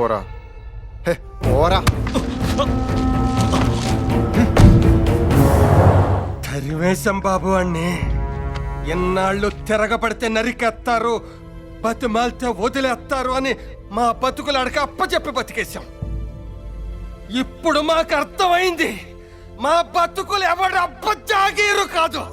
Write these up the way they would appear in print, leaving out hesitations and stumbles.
పోరా. హే పోరా. తరివేశం బాబు అన్ని ఎన్నాళ్ళు తిరగబడితే నరికేస్తారు, బతిమాలితే వదిలేస్తారు అని మా బతుకులు అడక అప్పచెప్పి బతికేశాం. ఇప్పుడు మాకు అర్థమైంది, మా బతుకులు ఎవడు అప్పజాగీరు కాదు.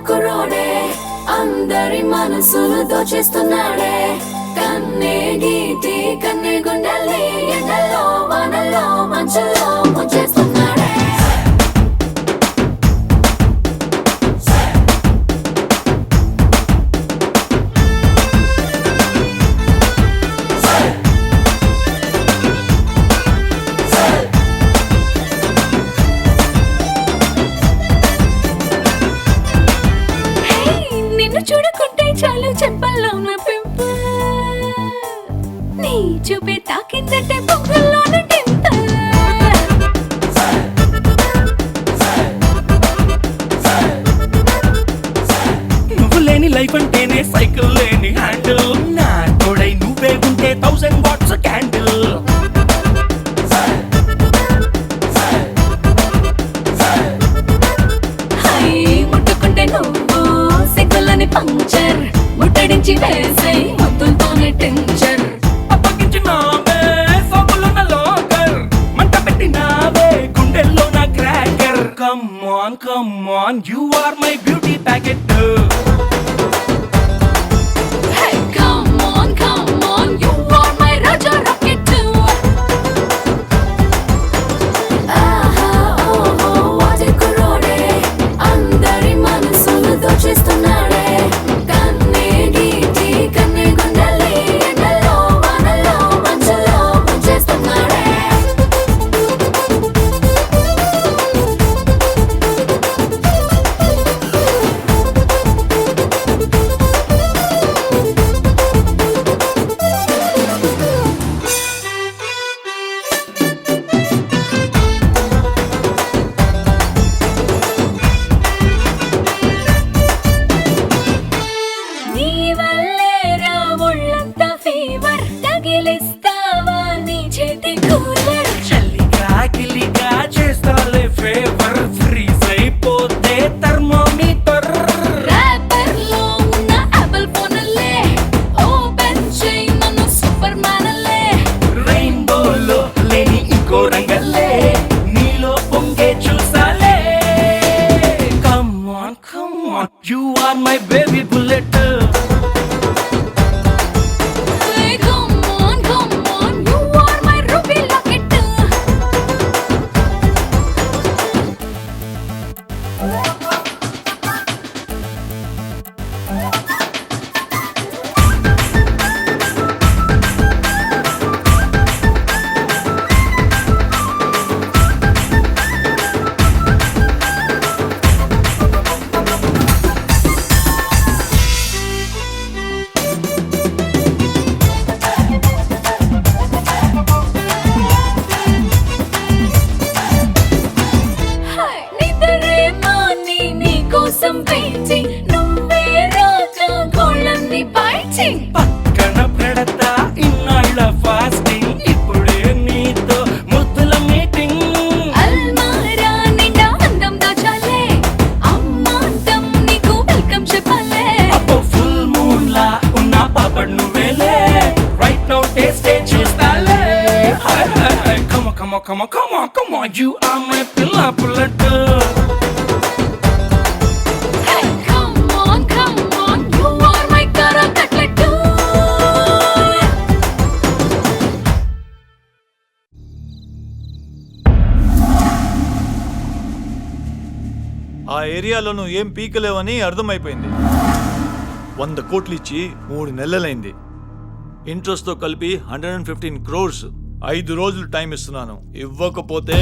కుర్రోడే అందరి మనసులు దోచేస్తున్నాడే, కన్నే గీటి కన్నే గుండెల్ని ఎండల్లో వానల్లో మంచుల్లో ముంచేస్తున్నాడే. చూడకుంటే చాలు చెంపల్లో ఉన్న పింపుల్, నీ చూపే తాకిందంటే పొంగల్లోన టింపుల్. నువ్వు లేని లైఫ్ అంటేనే సైకిల్ లేని హ్యాండిల్, నా తోడై నువ్వే ఉంటే 1000 వాట్స్ క్యాండిల్. ముట్టుకుంటే నువ్వు సిగ్గులని పంక్చర్, ముట్టడించి వేసే ముద్దులతోనే టెన్షన్. అప్పగించినావే సోపులున్న లోకర్, మంట పెట్టినావే గుండెల్లో నా cracker. Come on you are my beauty packet. Hey, come on, you are my Raja Rocket too. Aha, oh, what a kurode, andari manasulu dochestunnade, kanne geeti kanne gundalli endallo vanallo manchulo munchestunnade. నీ వల్లేరా ఒళ్ళంతా fever, తగిలిస్తావా నీ చేతి cooler. చల్లిగా గిల్లిగా చేస్తాలే favour, freeze అయిపోతే thermometer. ర్యాపర్లో ఉన్న Apple ఫోన్లే open చేయి నన్ను సూపర్ మ్యాన్లే. రెయిన్బోలో లేని ఇంకో రంగల్లే నీలో పొంగే చూసాలే. Come on you are my baby bullet. Hey, come on, you are my ruby locket. Hey, నిద్రేమో నీ కోసం వేచి, నువ్వే రాక గోళ్ళన్ని బయచి. పక్కన పెడతా ఇన్నాళ్ళ ఫాస్టింగ్, ఇప్పుడే నీతో ముద్దుల మీటింగ్. అల్మారా నిండా అందం దాచాలే, అమ్మాంతం నీకు వెల్కమ్ చెప్పాలే. అబ్బో ఫుల్ మూన్ లా ఉన్న పాపడ్ నువ్వేలే, రైట్ నౌ టేస్టే చూస్తాలే. Come on, you are my పిల్ల పుల్లట్. Hey, come on, you are my kara cutlet. ఆ ఏరియాలో నువ్వు ఏం పీకలేవని అర్థమైపోయింది. 100 కోట్లు ఇచ్చి 3 నెలలైంది. ఇంట్రెస్ట్తో కలిపి 115 crores. 5 రోజులు టైం ఇస్తున్నాను, ఇవ్వకపోతే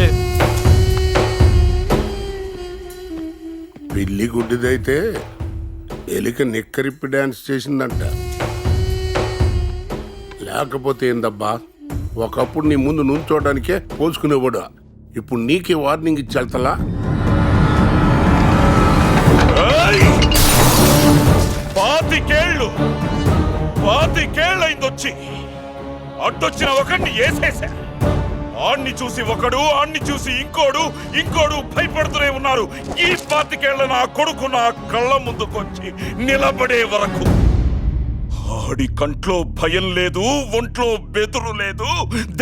పిల్లి గుడ్డిదైతే ఎలిక నిక్కరిప్పి డాన్స్ చేసిందంట. లేకపోతే ఏందబ్బా, ఒకప్పుడు నీ ముందు నుంచోడానికే పోల్చుకునేవాడు, ఇప్పుడు నీకే వార్నింగ్ ఇచ్చి వెళ్తలా? పాతికేళ్ళైందొచ్చి అడ్డొచ్చిన ఒకడిని వేసేసా. ఆణ్ణి చూసి ఒకడు, ఆణ్ణి చూసి ఇంకోడు భయపడుతూనే ఉన్నారు. ఈ 25 నా కొడుకు నా కళ్ళ ముందుకొచ్చి నిలబడే వరకు ఆడి కంట్లో భయం లేదు, ఒంట్లో బెదురు లేదు,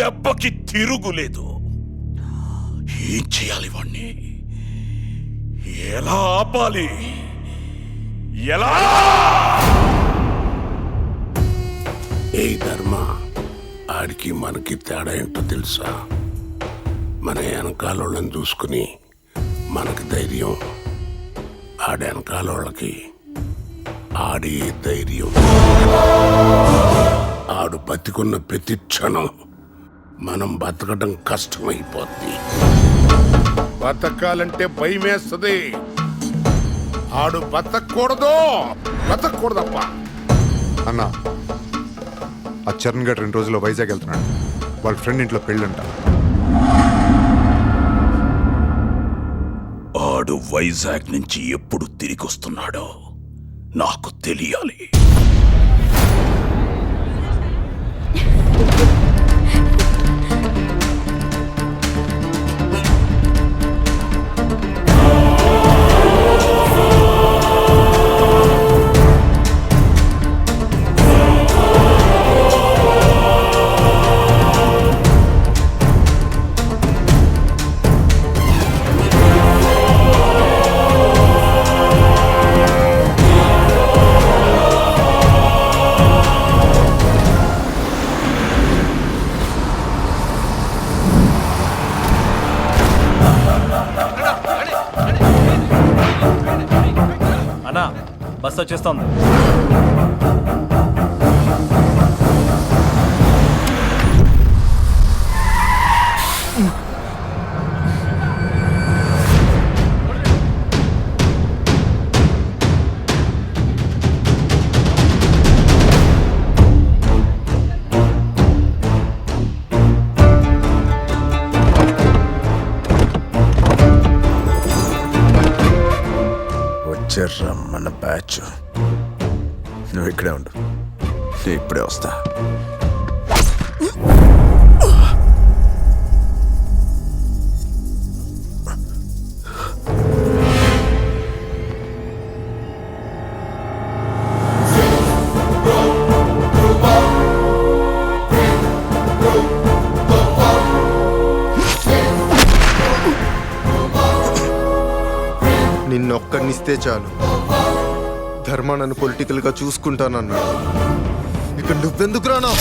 దెబ్బకి తిరుగులేదు. ఏం చేయాలి వాణ్ణి? ఎలా ఆపాలి? ఎలా? ఏ ధర్మ, ఆడికి మనకి తేడా ఏంటో తెలుసా? మన వెనకాలోళ్ళని చూసుకుని మనకి ధైర్యం, ఆడి వెనకాలోళ్ళకి ఆడి ధైర్యం. ఆడు బతికున్న ప్రతి క్షణం మనం బతకడం కష్టమైపోద్ది. బతకాలంటే భయం వేస్తుంది. ఆడు బతకూడదప్ప. అన్నా, ఆ చరణ్ గడ్ 2 రోజుల్లో వైజాగ్ వెళ్తున్నాడు. వాళ్ళ ఫ్రెండ్ ఇంట్లో పెళ్ళంట. ఆడు వైజాగ్ నుంచి ఎప్పుడు తిరిగి వస్తున్నాడో నాకు తెలియాలి. అన్నా, బస్ వచ్చేస్తోంది. వచ్చారా మన బ్యాచ్? నువ్వు ఇక్కడే ఉండు, నేను ఇప్పుడే వస్తా. నిన్నొక్కడినిస్తే చాలు, ధర్మ నన్ను పొలిటికల్గా చూసుకుంటానన్నాడు. ఇక నువ్వెందుకు రానా?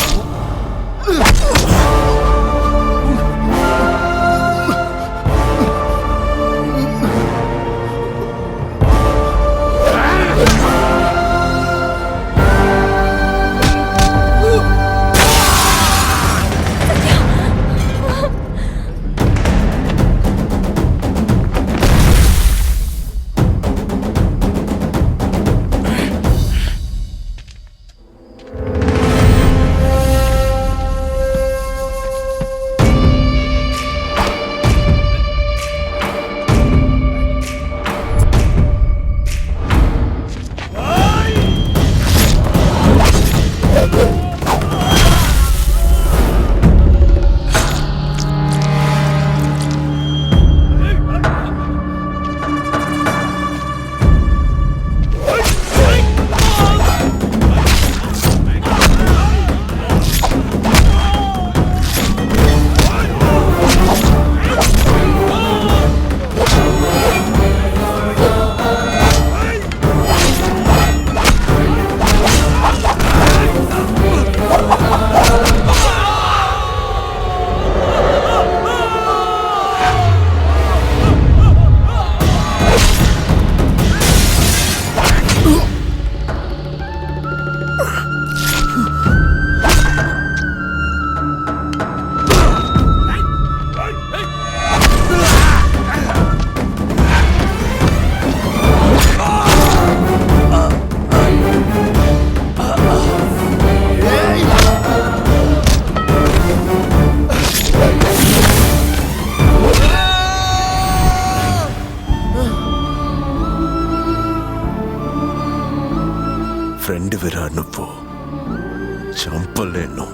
చంపలేను.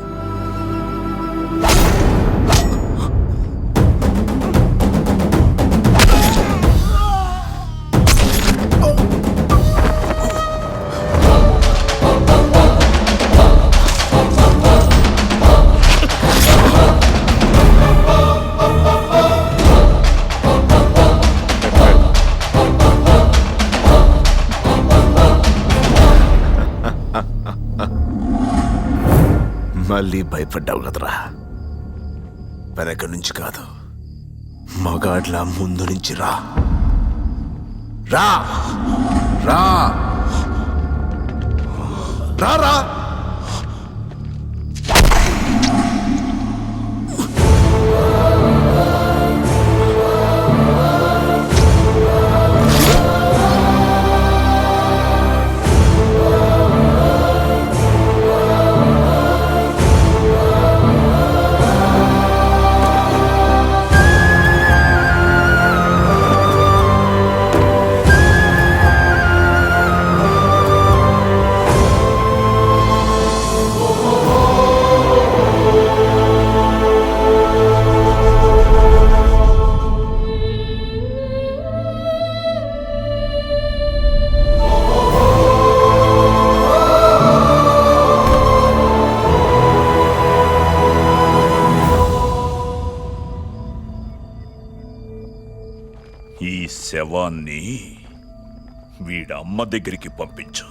మళ్ళీ భయపడ్డావు కదరా? వెనక నుంచి కాదు, మగాడ్లా ముందు నుంచి రా. రా రా రా రా. ఈ శవాన్ని వీడమ్మ దగ్గరికి పంపించు.